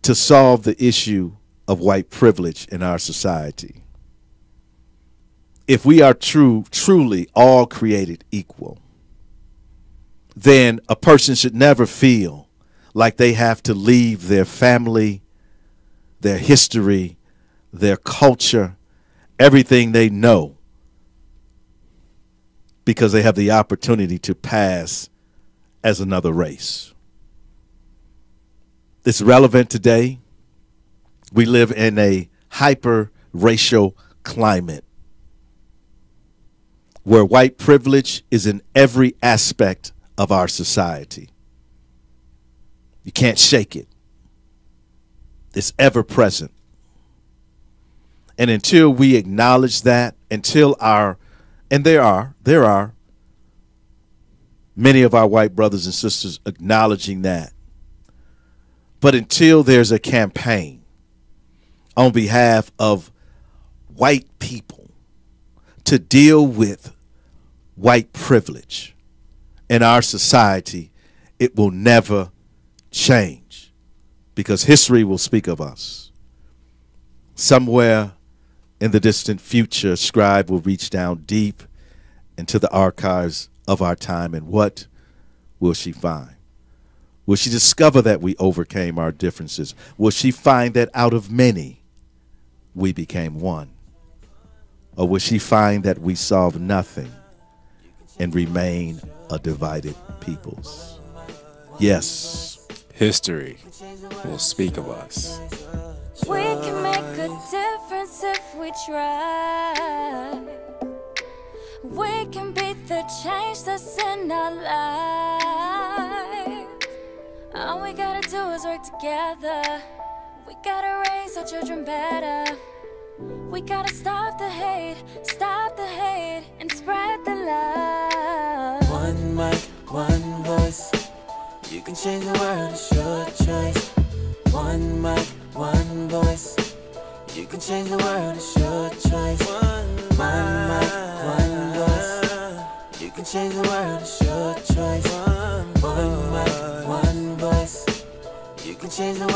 to solve the issue of white privilege in our society. If we are truly all created equal, then a person should never feel like they have to leave their family, their history, their culture, everything they know, because they have the opportunity to pass as another race. It's relevant today. We live in a hyper-racial climate where white privilege is in every aspect of our society. You can't shake it. It's ever present. And until we acknowledge that, and there are many of our white brothers and sisters acknowledging that, but until there's a campaign on behalf of white people to deal with white privilege in our society, it will never change, because history will speak of us. Somewhere in the distant future, a scribe will reach down deep into the archives of our time, and what will she find? Will she discover that we overcame our differences? Will she find that out of many, we became one? Or will she find that we solved nothing and remain a divided peoples? Yes. History will speak of us. We can make a difference if we try. We can beat the change that's in our lives. All we gotta do is work together. We gotta raise our children better. We gotta stop the hate, and spread the love. One mic, one voice. You can change the world, it's your choice. One mic, one voice. You can change the world, it's your choice. One mic, one voice. You can change the world, it's your choice. One mic, one voice. You can change the